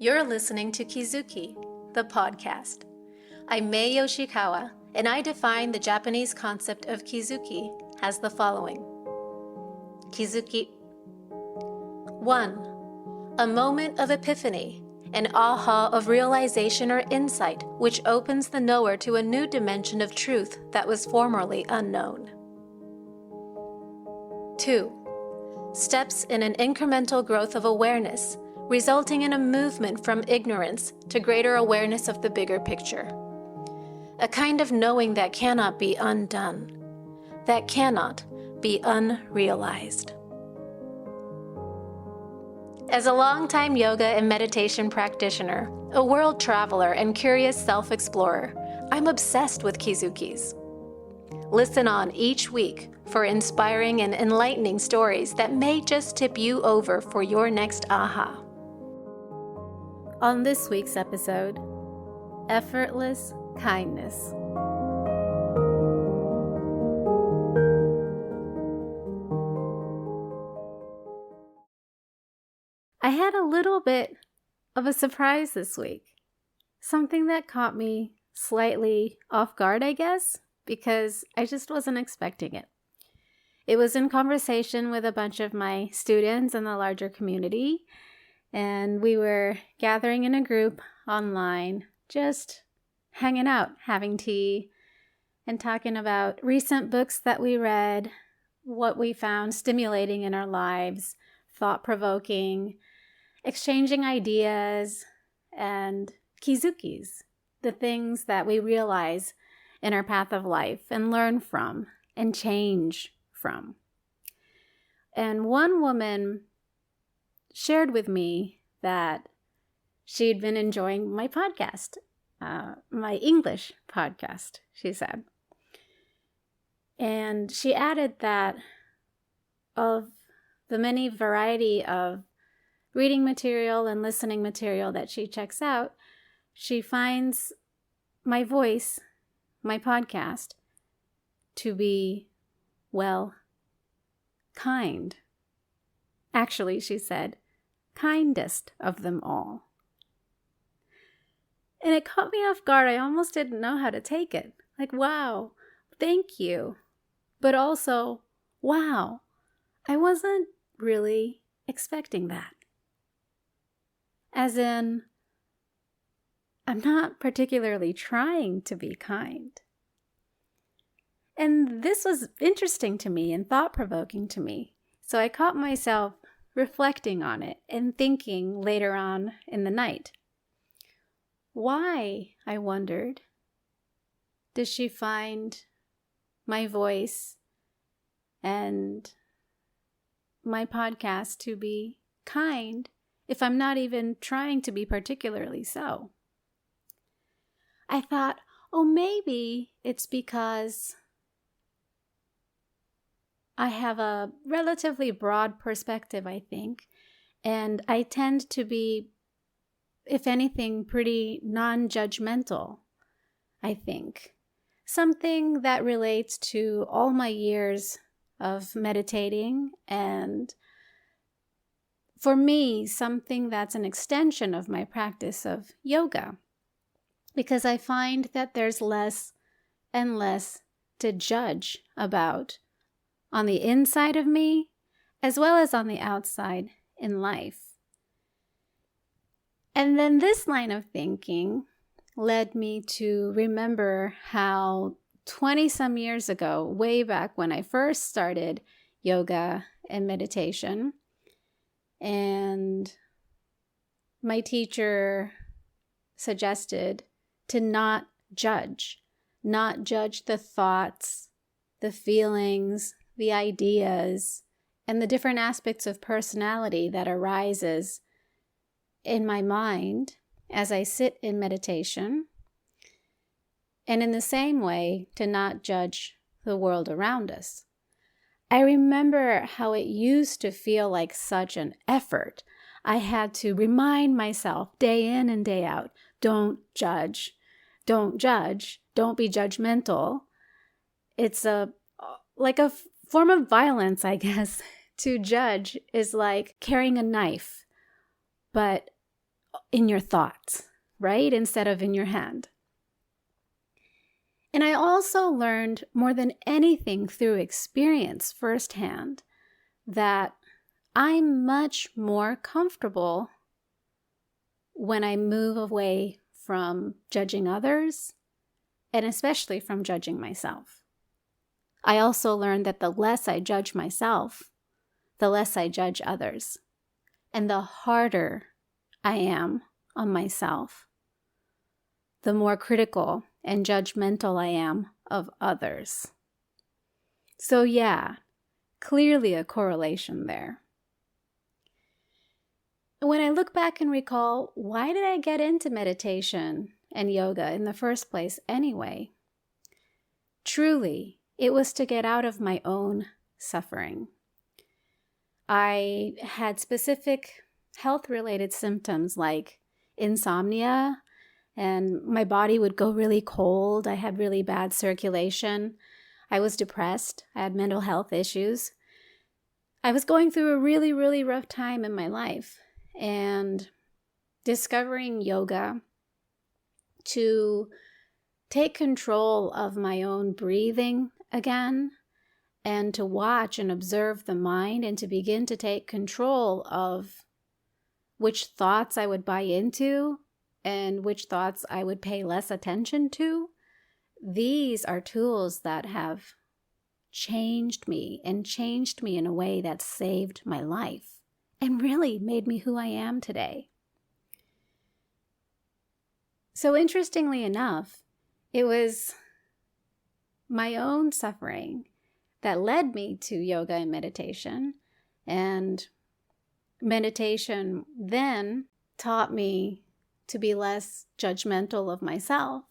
You're listening to Kizuki, the podcast. I'm Mae Yoshikawa, and I define the Japanese concept of Kizuki as the following. Kizuki. 1. A moment of epiphany, an aha of realization or insight which opens the knower to a new dimension of truth that was formerly unknown. 2. Steps in an incremental growth of awareness, resulting in a movement from ignorance to greater awareness of the bigger picture. A kind of knowing that cannot be undone, that cannot be unrealized. As a longtime yoga and meditation practitioner, a world traveler, and curious self-explorer, I'm obsessed with Kizukis. Listen on each week for inspiring and enlightening stories that may just tip you over for your next aha. On this week's episode, Effortless Kindness. I had a little bit of a surprise this week. Something that caught me slightly off guard, I guess, because I just wasn't expecting it. It was in conversation with a bunch of my students in the larger community, and we were gathering in a group online, just hanging out, having tea, and talking about recent books that we read, what we found stimulating in our lives, thought-provoking, exchanging ideas, and Kizukis, the things that we realize in our path of life and learn from and change from. And one woman shared with me that she'd been enjoying my podcast, my English podcast, she said. And she added that of the many variety of reading material and listening material that she checks out, she finds my voice, my podcast, to be, well, kind. Actually, she said, kindest of them all. And it caught me off guard. I almost didn't know how to take it. Like, wow, thank you. But also, wow, I wasn't really expecting that. As in, I'm not particularly trying to be kind. And this was interesting to me and thought-provoking to me. So I caught myself reflecting on it and thinking later on in the night. Why, I wondered, does she find my voice and my podcast to be kind if I'm not even trying to be particularly so? I thought, oh, maybe it's because I have a relatively broad perspective, I think, and I tend to be, if anything, pretty non-judgmental, I think. Something that relates to all my years of meditating, and for me, something that's an extension of my practice of yoga, because I find that there's less and less to judge about on the inside of me, as well as on the outside in life. And then this line of thinking led me to remember how 20-some years ago, way back when I first started yoga and meditation, and my teacher suggested to not judge the thoughts, the feelings, the ideas, and the different aspects of personality that arises in my mind as I sit in meditation, and in the same way, to not judge the world around us. I remember how it used to feel like such an effort. I had to remind myself day in and day out, don't judge, don't be judgmental. It's like a form of violence, I guess. To judge is like carrying a knife, but in your thoughts, right? Instead of in your hand. And I also learned more than anything through experience firsthand that I'm much more comfortable when I move away from judging others, and especially from judging myself. I also learned that the less I judge myself, the less I judge others, and the harder I am on myself, the more critical and judgmental I am of others. So yeah, clearly a correlation there. When I look back and recall, why did I get into meditation and yoga in the first place anyway? Truly, it was to get out of my own suffering. I had specific health-related symptoms like insomnia, and my body would go really cold. I had really bad circulation. I was depressed. I had mental health issues. I was going through a really, really rough time in my life, and discovering yoga to take control of my own breathing again, and to watch and observe the mind, and to begin to take control of which thoughts I would buy into and which thoughts I would pay less attention to. These are tools that have changed me in a way that saved my life and really made me who I am today. So interestingly enough, it was my own suffering that led me to yoga and meditation. And meditation then taught me to be less judgmental of myself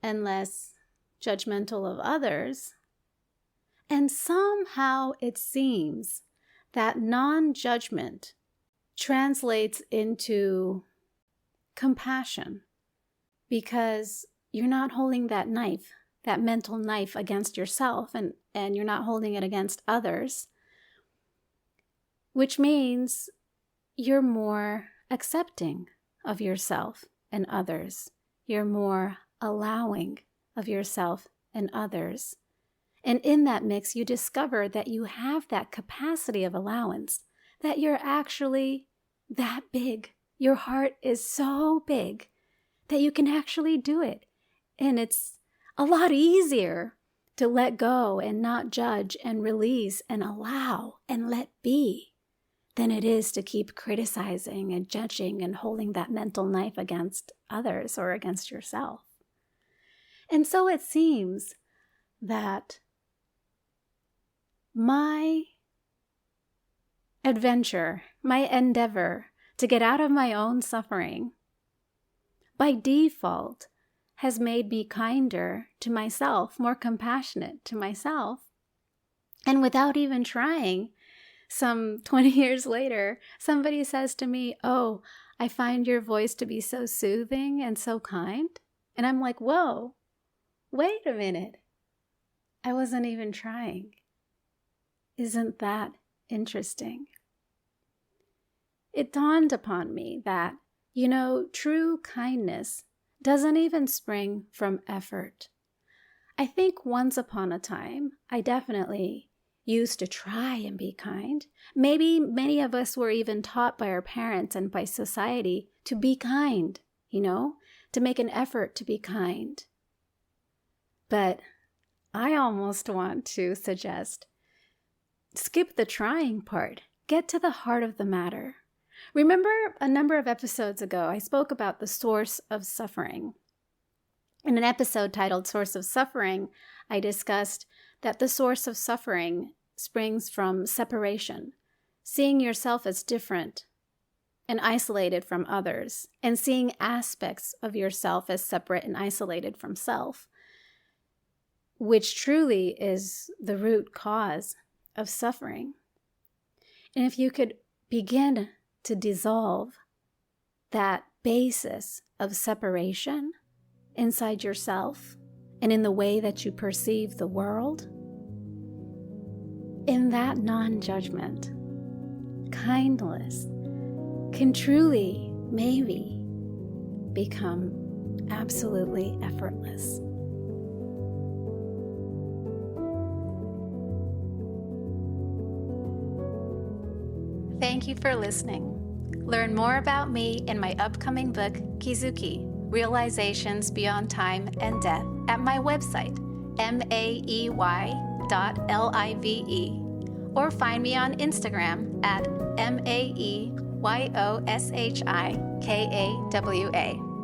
and less judgmental of others. And somehow it seems that non-judgment translates into compassion, because you're not holding that knife, that mental knife against yourself, and you're not holding it against others, which means you're more accepting of yourself and others. You're more allowing of yourself and others. And in that mix, you discover that you have that capacity of allowance, that you're actually that big. Your heart is so big that you can actually do it. And it's a lot easier to let go and not judge and release and allow and let be than it is to keep criticizing and judging and holding that mental knife against others or against yourself. And so it seems that my adventure, my endeavor to get out of my own suffering, by default, has made me kinder to myself, more compassionate to myself. And without even trying, some 20 years later, somebody says to me, "Oh, I find your voice to be so soothing and so kind." And I'm like, whoa, wait a minute. I wasn't even trying. Isn't that interesting? It dawned upon me that, true kindness doesn't even spring from effort. I think once upon a time, I definitely used to try and be kind. Maybe many of us were even taught by our parents and by society to be kind, to make an effort to be kind. But I almost want to suggest, skip the trying part. Get to the heart of the matter. Remember a number of episodes ago, I spoke about the source of suffering. In an episode titled Source of Suffering, I discussed that the source of suffering springs from separation, seeing yourself as different and isolated from others, and seeing aspects of yourself as separate and isolated from self, which truly is the root cause of suffering. And if you could begin to dissolve that basis of separation inside yourself and in the way that you perceive the world, in that non-judgment, kindness can truly may we become absolutely effortless. Thank you for listening. Learn more about me in my upcoming book, Kizuki, Realizations Beyond Time and Death, at my website, maey.live, or find me on Instagram at maeyoshiKawa.